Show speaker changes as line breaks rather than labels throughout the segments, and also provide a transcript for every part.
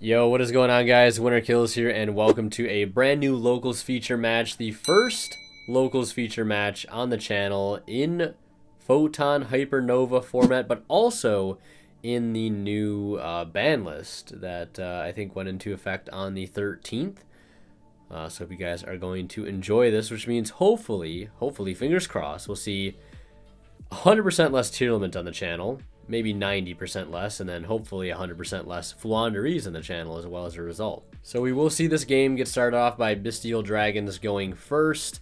Yo, what is going on, guys? Winner Kills here, and welcome to a brand new Locals feature match. The first Locals feature match on the channel in Photon Hypernova format, but also in the new ban list that I think went into effect on the 13th. So if you guys are going to enjoy this, which means hopefully, fingers crossed, we'll see 100% less tier limit on the channel. Maybe 90% less, and then hopefully 100% less Flaunderies in the channel as well as a result. So we will see this game get started off by Bystial Dragons going first,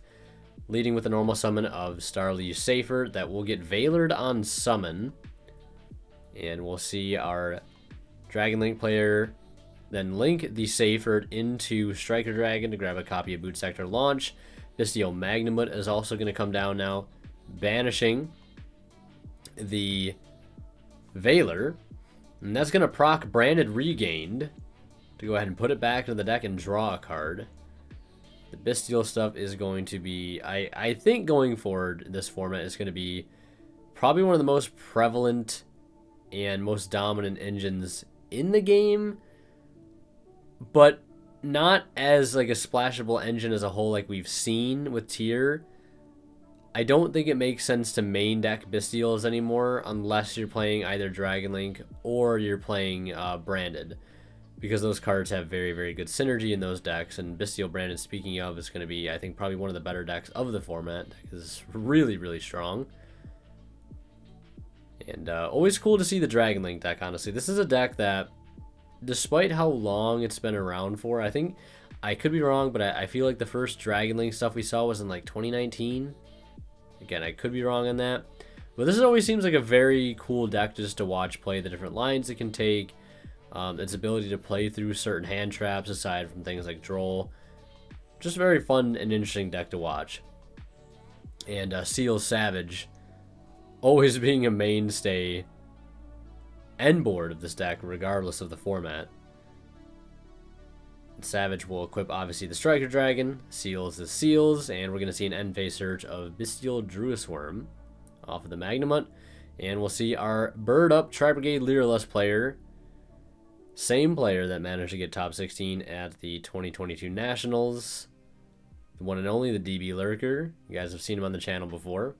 leading with a normal summon of Starly Safer that will get Veilered on summon. And we'll see our Dragon Link player then link the Safer into Striker Dragon to grab a copy of Boot Sector Launch. Bystial Magnamut is also going to come down now, banishing the Veiler, and that's going to proc Branded Regained to go ahead and put it back into the deck and draw a card. The Bystial stuff is going to be, I think going forward, this format is going to be probably one of the most prevalent and most dominant engines in the game, but not as like a splashable engine as a whole like we've seen with tier. I don't think it makes sense to main deck Bystials anymore unless you're playing either Dragon Link or you're playing Branded, because those cards have very, very good synergy in those decks. And Bystial Branded, speaking of, is going to be, I think, probably one of the better decks of the format because it's really, really strong. And always cool to see the Dragon Link deck, honestly. This is a deck that, despite how long it's been around for, I think, I could be wrong, but I feel like the first Dragon Link stuff we saw was in like 2019. Again, I could be wrong on that. But this always seems like a very cool deck just to watch play, the different lines it can take, its ability to play through certain hand traps aside from things like Droll. Just a very fun and interesting deck to watch. And Seal Savage always being a mainstay end board of this deck regardless of the format. Savage will equip, obviously, the Striker Dragon, Seals the Seals, and we're going to see an end phase search of Bystial Druisworm off of the Magnamut. And we'll see our bird up Tr-Brigade Lyrilusc player, same player that managed to get top 16 at the 2022 Nationals, the one and only, the DB Lurker. You guys have seen him on the channel before.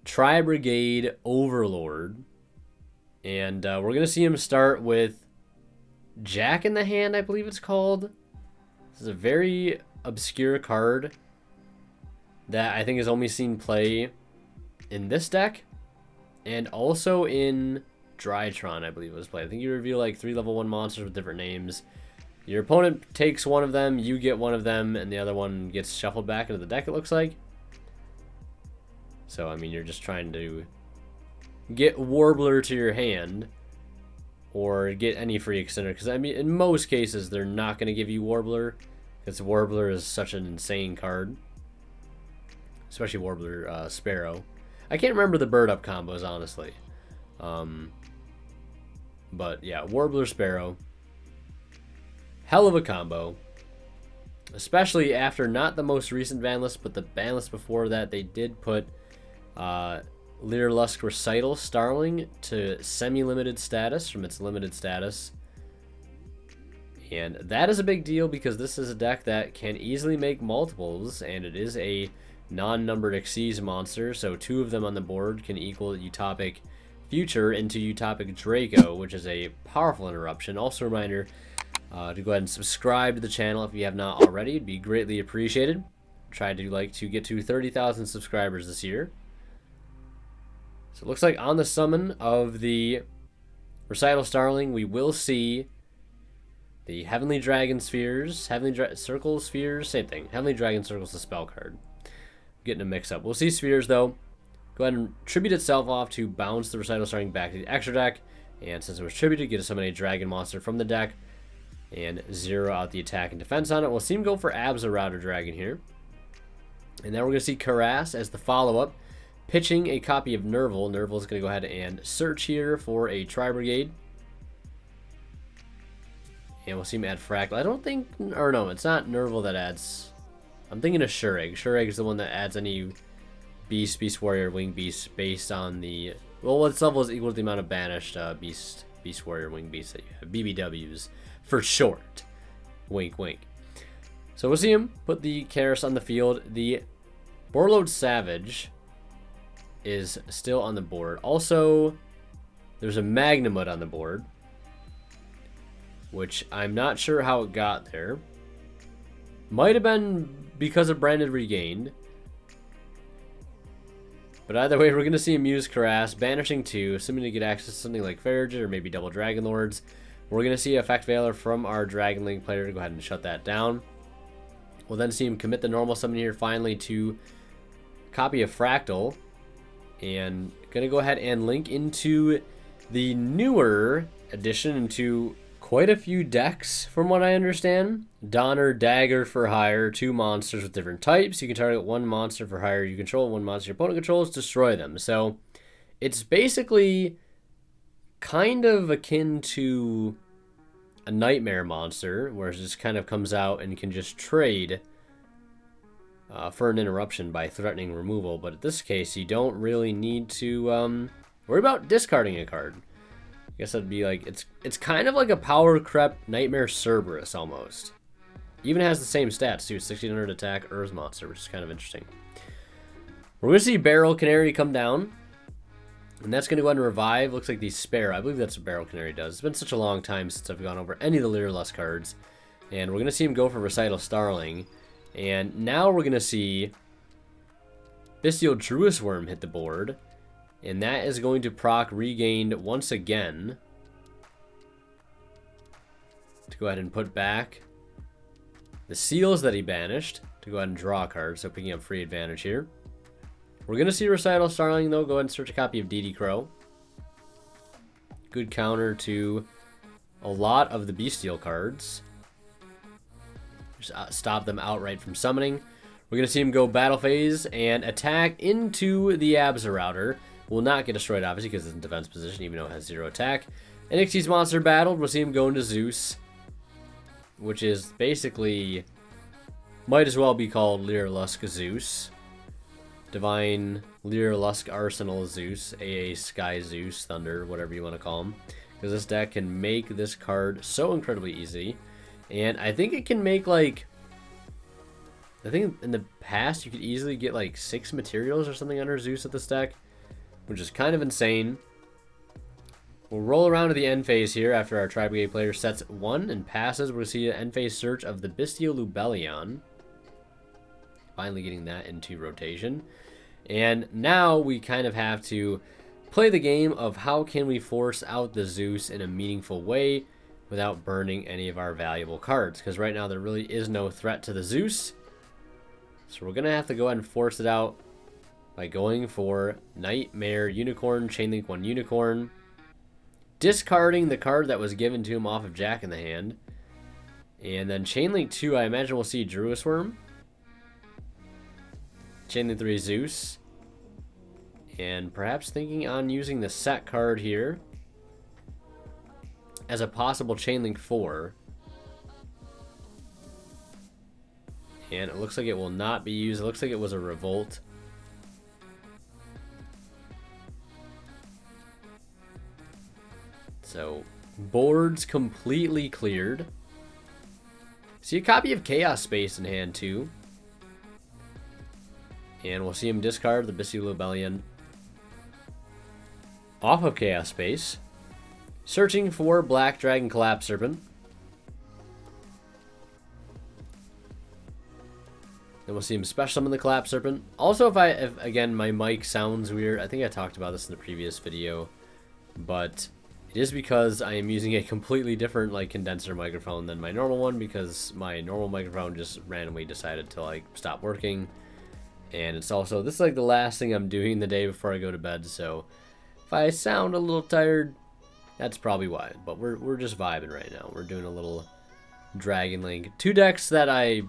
Tr-Brigade Overlord, and we're going to see him start with Jack in the Hand, I believe it's called. This is a very obscure card that I think has only seen play in this deck and also in Drytron, I believe it was played. I think you reveal like 3 level 1 monsters with different names. Your opponent takes one of them, you get one of them, and the other one gets shuffled back into the deck, it looks like. So, I mean, you're just trying to get Warbler to your hand, or get any free extender, because I mean, in most cases they're not going to give you Warbler, because Warbler is such an insane card, especially Warbler Sparrow. I can't remember the bird up combos, honestly, but yeah, Warbler Sparrow, hell of a combo, especially after not the most recent ban list, but the ban list before that. They did put Lyrilusc Recital Starling to semi-limited status from its limited status. And that is a big deal because this is a deck that can easily make multiples, and it is a non-numbered Xyz monster, so 2 of them on the board can equal Utopic Future into Utopic Draco, which is a powerful interruption. Also a reminder to go ahead and subscribe to the channel if you have not already. It'd be greatly appreciated. Try to get to 30,000 subscribers this year. So it looks like on the summon of the Recital Starling, we will see the Heavenly Dragon Spheres, Circle Spheres, same thing. Heavenly Dragon Circle's the spell card. Getting a mix up. We'll see Spheres though. Go ahead and tribute itself off to bounce the Recital Starling back to the extra deck. And since it was tributed, get to summon a Dragon monster from the deck and 0 out the attack and defense on it. We'll see him go for Abza Router Dragon here. And then we're going to see Karas as the follow-up, pitching a copy of Nerval. Nerval's going to go ahead and search here for a Tr-Brigade. And we'll see him add Fractal. I don't think, or no, it's not Nerval that adds. I'm thinking of Shuregg. Shuregg is the one that adds any Beast, Beast Warrior, Wing Beast based on the, well, its level is equal to the amount of banished Beast Beast Warrior Wing Beast that you have. BBWs for short. Wink, wink. So we'll see him put the Karis on the field. The Borload Savage is still on the board. Also, there's a Magnamut on the board, which I'm not sure how it got there. Might have been because of Branded Regained. But either way, we're going to see him use Karas, banishing 2, assuming to get access to something like Farragut or maybe double Dragon Lords. We're going to see Effect Veiler from our Dragon Link player to go ahead and shut that down. We'll then see him commit the normal summon here finally to copy a Fractal. And going to go ahead and link into the newer addition into quite a few decks from what I understand. Donner, Dagger for hire, 2 monsters with different types. You can target 1 monster for hire you control, 1 monster your opponent controls, destroy them. So it's basically kind of akin to a Nightmare monster, where it just kind of comes out and can just trade for an interruption by threatening removal. But in this case, you don't really need to worry about discarding a card. I guess that'd be like, it's kind of like a Power Crep Nightmare Cerberus almost. Even has the same stats too, 1600 attack, Earth monster, which is kind of interesting. We're going to see Barrel Canary come down, and that's going to go ahead and revive. Looks like the Spare. I believe that's what Barrel Canary does. It's been such a long time since I've gone over any of the Lyrilusc cards, and we're going to see him go for Recital Starling. And now we're going to see Bystial Druis Worm hit the board, and that is going to proc Regained once again to go ahead and put back the seals that he banished to go ahead and draw a card, so picking up free advantage here. We're going to see Recital Starling, though. Go ahead and search a copy of DD Crow. Good counter to a lot of the Bystial cards. Just stop them outright from summoning. We're going to see him go Battle Phase and attack into the Absorouter. Will not get destroyed, obviously, because it's in defense position, even though it has 0 attack. NXT's monster battled. We'll see him go into Zeus, which is basically, might as well be called Lyrilusc Zeus. Divine Lyrilusc Arsenal Zeus, AA Sky Zeus, Thunder, whatever you want to call him. Because this deck can make this card so incredibly easy. And I think it can make, like, I think in the past you could easily get like 6 materials or something under Zeus with this deck, which is kind of insane. We'll roll around to the end phase here after our Tr-Brigade player sets 1 and passes. We'll see an end phase search of the Bystial Lubellion. Finally getting that into rotation. And now we kind of have to play the game of how can we force out the Zeus in a meaningful way without burning any of our valuable cards. Because right now there really is no threat to the Zeus. So we're going to have to go ahead and force it out by going for Nightmare Unicorn, Chainlink 1 Unicorn. Discarding the card that was given to him off of Jack in the Hand. And then Chainlink 2, I imagine we'll see Druis Worm. Chainlink 3 Zeus. And perhaps thinking on using the set card here as a possible Chainlink 4. And it looks like it will not be used. It looks like it was a Revolt. So, board's completely cleared. See a copy of Chaos Space in hand too. And we'll see him discard the Bystial Lubellion off of Chaos Space. Searching for Black Dragon Collapse Serpent. Then we'll see him special summon the Collapse Serpent. Also, if again my mic sounds weird, I think I talked about this in the previous video, but it is because I am using a completely different like condenser microphone than my normal one, because my normal microphone just randomly decided to like stop working. And it's also, this is like the last thing I'm doing the day before I go to bed, so if I sound a little tired, that's probably why. But we're just vibing right now. We're doing a little Dragon Link. 2 decks that I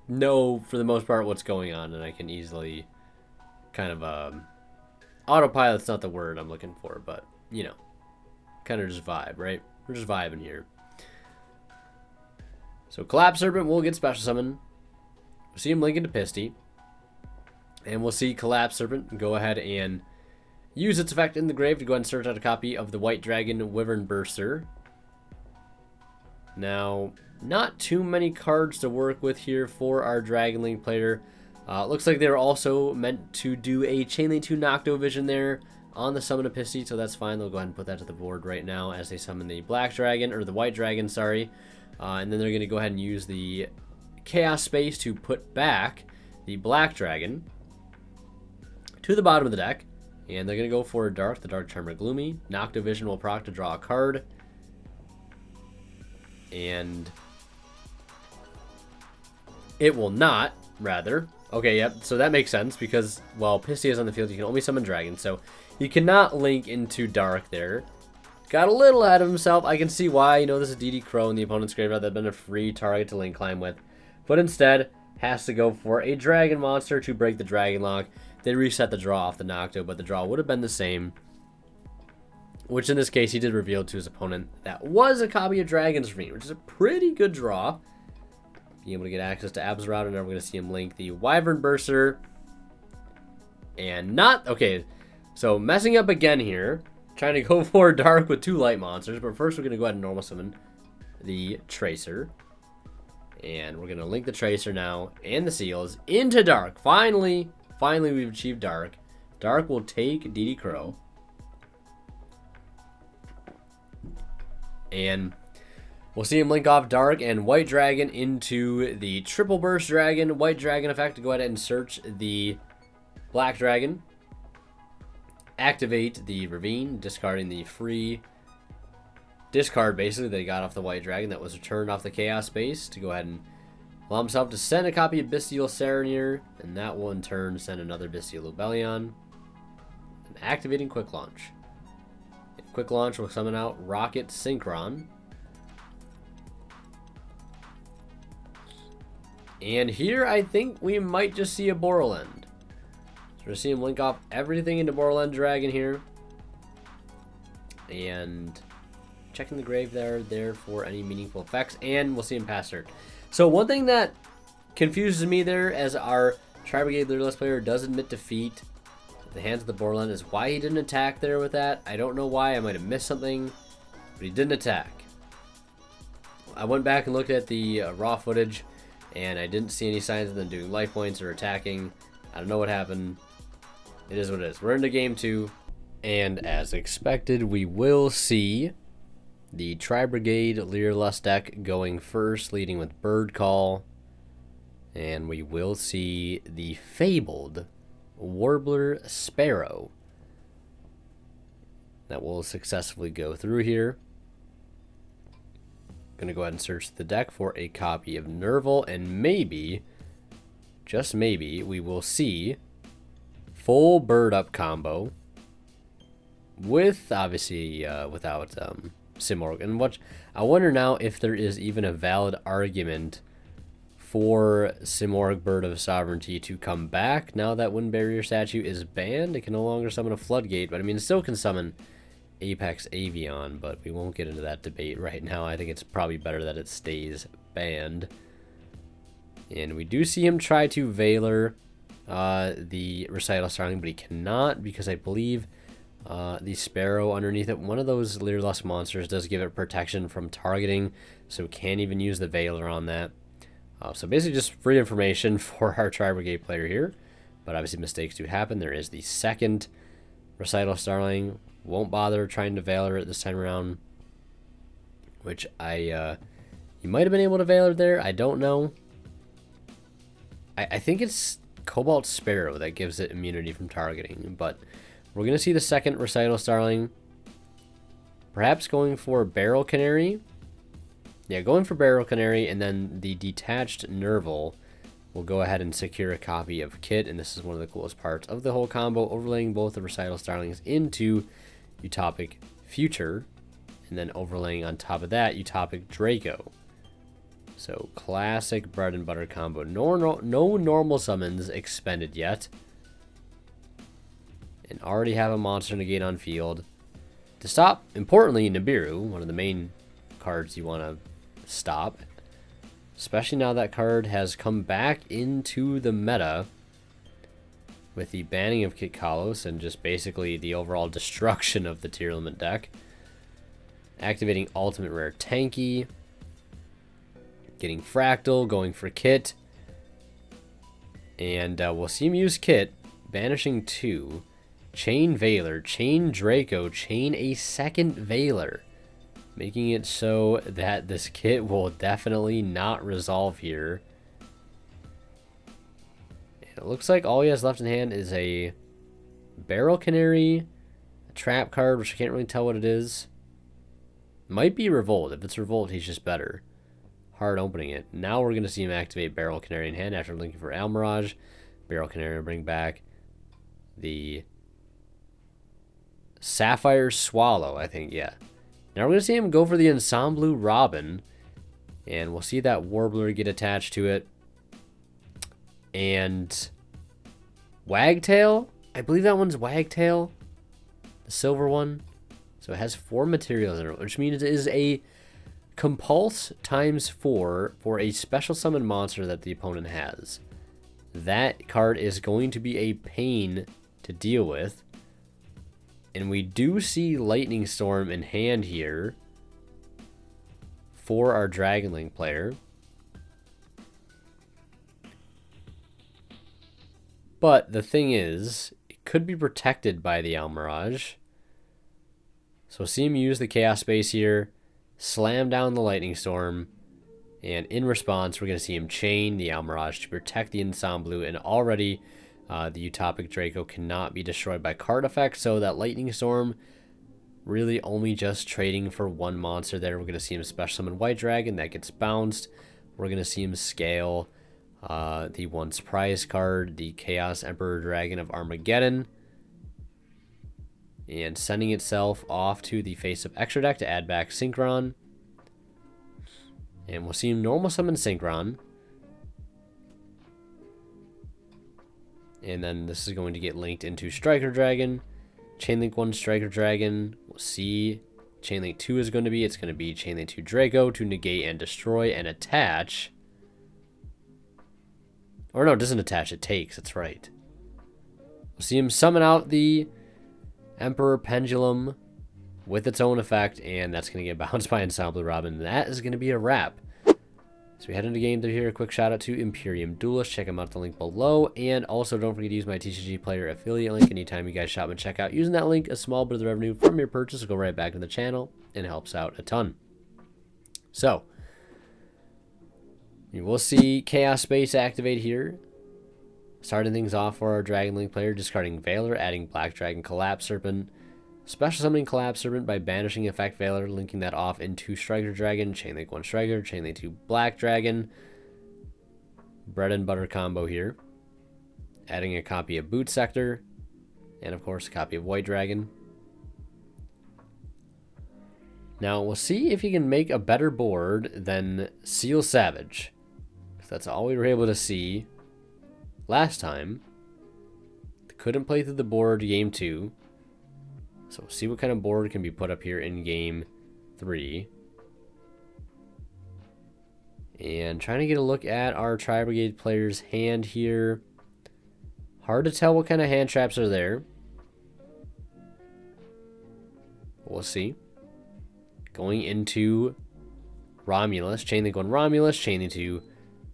know for the most part what's going on, and I can easily kind of autopilot's not the word I'm looking for, but you know, kind of just vibe, right? We're just vibing here. So Collapse Serpent will get special summon. We'll see him link into Pisty. And we'll see Collapse Serpent go ahead and use its effect in the grave to go ahead and search out a copy of the White Dragon Wyvern Burster. Now, not too many cards to work with here for our Dragon Link player. Looks like they're also meant to do a Chain Link 2 Nocto Vision there on the summon of Bystial, so that's fine. They'll go ahead and put that to the board right now as they summon the Black Dragon, or the White Dragon, sorry. And then they're going to go ahead and use the Chaos Space to put back the Black Dragon to the bottom of the deck. And they're going to go for Dark, the Dark Charmer Gloomy. Nocto Vision will proc to draw a card. And it will not, rather. Okay, yep, so that makes sense because while Bystial is on the field, you can only summon dragons, so you cannot link into Dark there. Got a little ahead of himself. I can see why. You know, this is DD Crow in the opponent's graveyard. That'd been a free target to link climb with. But instead, has to go for a dragon monster to break the dragon lock. They reset the draw off the Nocto, but the draw would have been the same. Which in this case, he did reveal to his opponent that was a copy of Dragon's Ravine, which is a pretty good draw. Being able to get access to Abzarod, and now we're going to see him link the Wyvern Burster. And not... Okay, so messing up again here. Trying to go for Dark with 2 light monsters. But first we're going to go ahead and normal summon the Tracer. And we're going to link the Tracer now and the Seals into Dark. Finally we've achieved Dark. Dark will take DD Crow. And we'll see him link off Dark and White Dragon into the Triple Burst Dragon. White Dragon effect to go ahead and search the Black Dragon. Activate the Ravine, discarding the free discard basically that he got off the White Dragon that was returned off the Chaos Space to go ahead and allow himself to send a copy of Bystial Saronir, and that will in turn send another Bystial Lubellion. And activating Quick Launch. Quick Launch will summon out Rocket Synchron. And here I think we might just see a Borland. So we're going to see him link off everything into Borland Dragon here. And checking the grave there for any meaningful effects. And we'll see him pass turn. So one thing that confuses me there as our Tr-Brigade Lyrilusc player does admit defeat at the hands of the Borland is why he didn't attack there with that. I don't know why. I might have missed something. But he didn't attack. I went back and looked at the raw footage. And I didn't see any signs of them doing life points or attacking. I don't know what happened. It is what it is. We're into game 2. And as expected, we will see the Tr-Brigade Lyrilusc deck going first, leading with Bird Call. And we will see the fabled Warbler Sparrow that will successfully go through here. Going to go ahead and search the deck for a copy of Nerval, and maybe, just maybe, we will see full Bird Up combo with, obviously, without Simorgh. And what I wonder now if there is even a valid argument for Simorgh Bird of Sovereignty to come back now that Wind Barrier statue is banned. It can no longer summon a Floodgate, but I mean, it still can summon Apex Avion, but we won't get into that debate right now. I think it's probably better that it stays banned. And we do see him try to Valor the Recital Starling, but he cannot because I believe the Sparrow underneath it, one of those Lyrilusc monsters, does give it protection from targeting, so can't even use the Valor on that. So basically just free information for our Tr-Brigade player here, but obviously mistakes do happen. There is the second Recital Starling. Won't bother trying to Valor it this time around, which you might have been able to Valor there. I don't know. I think it's Cobalt Sparrow that gives it immunity from targeting, but we're going to see the second Recital Starling. Perhaps going for Barrel Canary. Yeah, going for Barrel Canary, and then the detached Nerval will go ahead and secure a copy of Kit, and this is one of the coolest parts of the whole combo, overlaying both the Recital Starlings into Utopic Future, and then overlaying on top of that Utopic Draco. So classic bread and butter combo. No normal summons expended yet, and already have a monster negate on field to stop. Importantly, Nibiru, one of the main cards you want to stop, especially now that card has come back into the meta. with the banning of Kit Kalos and just basically the overall destruction of the tier limit deck. Activating Ultimate Rare Tanky. Getting Fractal, going for Kit. And we'll see him use Kit. Banishing 2. Chain Veiler, Chain Draco, Chain a second Veiler. Making it so that this Kit will definitely not resolve here. It looks like all he has left in hand is a Barrel Canary, a Trap card, which I can't really tell what it is. Might be Revolt. If it's Revolt, he's just better. Hard opening it. Now we're going to see him activate Barrel Canary in hand after linking for Almirage. Barrel Canary will bring back the Sapphire Swallow, I think, yeah. Now we're going to see him go for the Ensemble Robin. And we'll see that Warbler get attached to it. And Wagtail, I believe that one's Wagtail, the silver one. So it has 4 materials in it, which means it is a Compulse ×4 for a special summon monster that the opponent has. That card is going to be a pain to deal with. And we do see Lightning Storm in hand here for our Dragon Link player. But the thing is, it could be protected by the Almirage. So see him use the Chaos Space here, slam down the Lightning Storm, and in response, we're going to see him chain the Almirage to protect the Ensemble, and already the Utopic Draco cannot be destroyed by card effects, so that Lightning Storm really only just trading for 1 monster there. We're going to see him special summon White Dragon, that gets bounced. We're going to see him scale the once prize card, the Chaos Emperor Dragon of Armageddon, and sending itself off to the face of extra deck to add back Synchron. And we'll see him normal summon Synchron. And then this is going to get linked into Striker Dragon. Chainlink 1 Striker Dragon. We'll see. Chainlink 2 is going to be. It's going to be Chainlink 2 Draco to negate and destroy and attach. Or no, it doesn't attach. It takes. That's right. We'll see him summon out the Emperor Pendulum with its own effect. And that's going to get bounced by Ensemble Robin. That is going to be a wrap. So we head into game 3 here. A quick shout out to Imperium Duelist. Check them out, the link below. And also don't forget to use my TCG Player affiliate link anytime you guys shop and check out. Using that link, a small bit of the revenue from your purchase will go right back to the channel and helps out a ton. So you will see Chaos Space activate here. Starting things off for our Dragon Link player, discarding Veiler, adding Black Dragon Collapse Serpent. Special summoning Collapse Serpent by banishing effect Veiler, linking that off into Striker Dragon, Chainlink 1 Striker, Chainlink 2 Black Dragon. Bread and butter combo here. Adding a copy of Boot Sector, and of course a copy of White Dragon. Now we'll see if he can make a better board than Seal Savage. That's all we were able to see last time. Couldn't play through the board game 2. So we'll see what kind of board can be put up here in game 3. And trying to get a look at our Tr-Brigade player's hand here. Hard to tell what kind of hand traps are there. We'll see. Going into Romulus. Chainlink 1 Romulus. Chainlink 2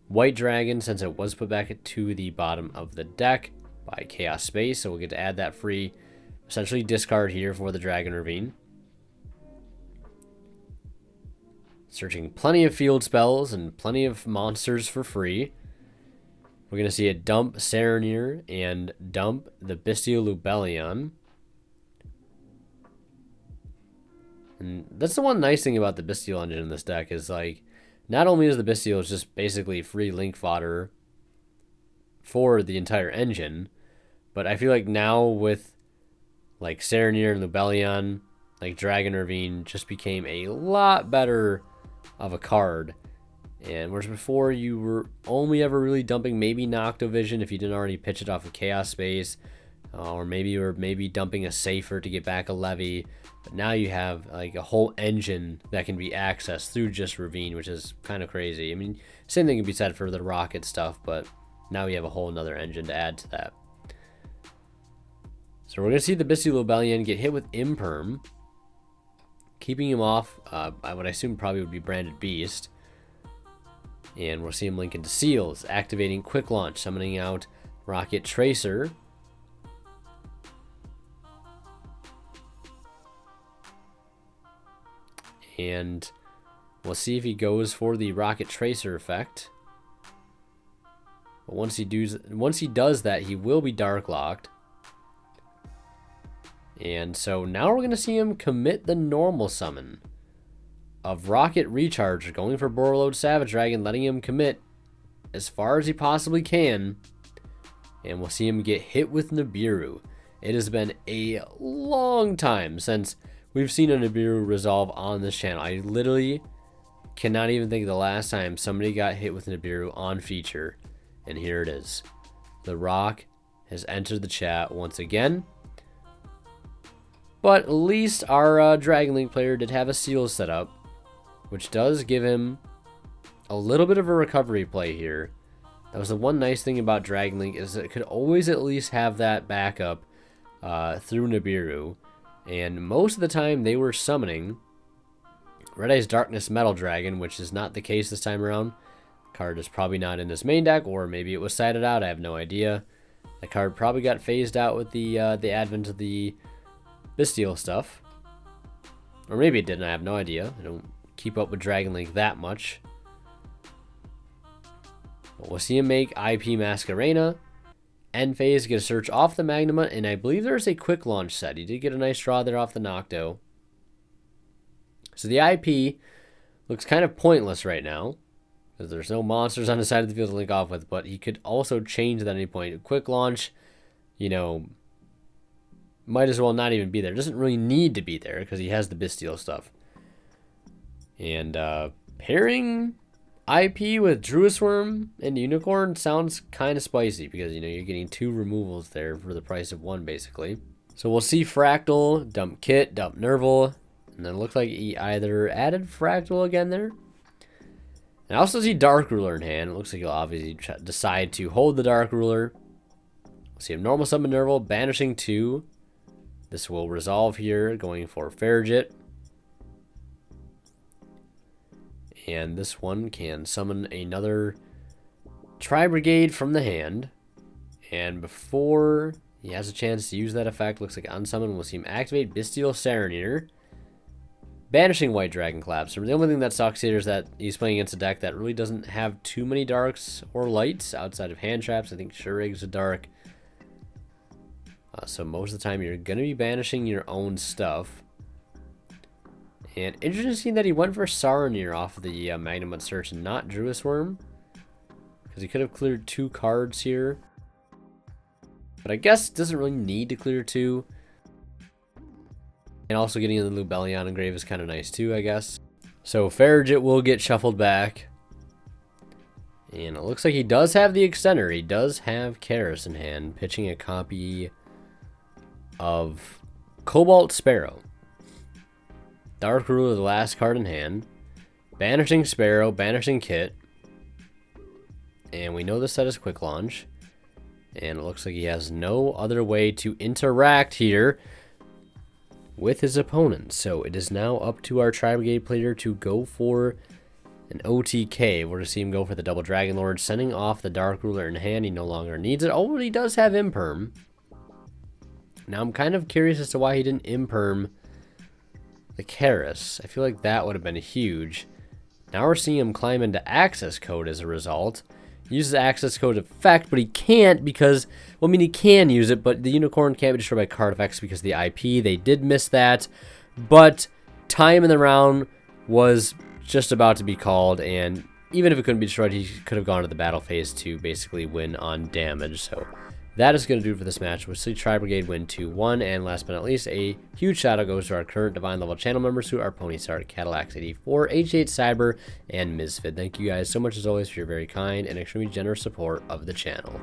White Dragon, since it was put back to the bottom of the deck by Chaos Space. So we'll get to add that free. Essentially discard here for the Dragon Ravine. Searching plenty of field spells and plenty of monsters for free. We're going to see it dump Serenir and dump the Bystial Lubellion. And that's the one nice thing about the Bystial engine in this deck is, like, not only is the Bystial just basically free link fodder for the entire engine, but I feel like now with like Serenir and Lubellion, like Dragon Ravine just became a lot better of a card. And whereas before you were only ever really dumping maybe Noctovision if you didn't already pitch it off of Chaos Space, or maybe you were dumping a Safer to get back a Levy. But now you have like a whole engine that can be accessed through just Ravine, which is kind of crazy. I mean, same thing can be said for the Rocket stuff, but now we have a whole another engine to add to that. So we're going to see the Bystial Lobelian get hit with Imperm, keeping him off I would assume probably would be Branded Beast. And we'll see him link into Seals, activating Quick Launch, summoning out Rocket Tracer. And we'll see if he goes for the Rocket Tracer effect. But once he does that, he will be Dark Locked. And so now we're going to see him commit the normal summon of Rocket Recharge, going for Borreload Savage Dragon, letting him commit as far as he possibly can. And we'll see him get hit with Nibiru. It has been a long time since we've seen a Nibiru resolve on this channel. I literally cannot even think of the last time somebody got hit with Nibiru on feature. And here it is. The Rock has entered the chat once again. But at least our Dragon Link player did have a seal set up, which does give him a little bit of a recovery play here. That was the one nice thing about Dragon Link, is it could always at least have that backup through Nibiru. And most of the time they were summoning Red Eye's Darkness Metal Dragon, which is not the case this time around. The card is probably not in his main deck, or maybe it was sided out, I have no idea. The card probably got phased out with the advent of the Bystial stuff. Or maybe it didn't, I have no idea. I don't keep up with Dragon Link that much. But we'll see him make IP Masquerena. End phase, get a search off the Magnuma, and I believe there's a quick launch set. He did get a nice draw there off the Nocto. So the IP looks kind of pointless right now, because there's no monsters on the side of the field to link off with, but he could also change that at any point. A quick launch, you know, might as well not even be there. Doesn't really need to be there because he has the Bystial stuff. And pairing IP with Druisworm and Unicorn sounds kind of spicy, because, you know, you're getting 2 removals there for the price of 1, basically. So we'll see Fractal, dump Kit, dump Nerval, and then it looks like he either added Fractal again there. And I also see Dark Ruler in hand. It looks like he'll obviously decide to hold the Dark Ruler. We'll see him normal summon Nerval, banishing 2. This will resolve here, going for Farigit. And this one can summon another Tr-Brigade from the hand. And before he has a chance to use that effect, looks like on summon, we'll see him activate Bystial Sereneater, banishing White Dragon Collapse. The only thing that sucks here is that he's playing against a deck that really doesn't have too many darks or lights outside of hand traps. I think Shurig's a dark. So most of the time you're going to be banishing your own stuff. And interesting that he went for Saronir off of the Magnum Search and not Druisworm, because he could have cleared 2 cards here. But I guess doesn't really need to clear 2. And also getting in the Lobelian engrave is kind of nice too, I guess. So Farigit will get shuffled back. And it looks like he does have the extender. He does have Karis in hand, pitching a copy of Cobalt Sparrow. Dark Ruler, the last card in hand. Banishing Sparrow, banishing Kit. And we know this set is quick launch. And it looks like he has no other way to interact here with his opponent. So it is now up to our Tr-Brigade player to go for an OTK. We're going to see him go for the double Dragon Lord, sending off the Dark Ruler in hand. He no longer needs it. Oh, but he does have Imperm. Now I'm kind of curious as to why he didn't Imperm the Karis. I feel like that would have been huge. Now we're seeing him climb into access code as a result. He uses access code effect, but he can't because, well, I mean, he can use it, but the Unicorn can't be destroyed by card effects because of the IP. They did miss that, but time in the round was just about to be called, and even if it couldn't be destroyed, he could have gone to the battle phase to basically win on damage. So that is going to do it for this match. We'll see Tr-Brigade win 2-1, and last but not least, a huge shout out goes to our current Divine level channel members who are Ponystar, Cadillacs84, H8 Cyber, and Misfit. Thank you guys so much as always for your very kind and extremely generous support of the channel.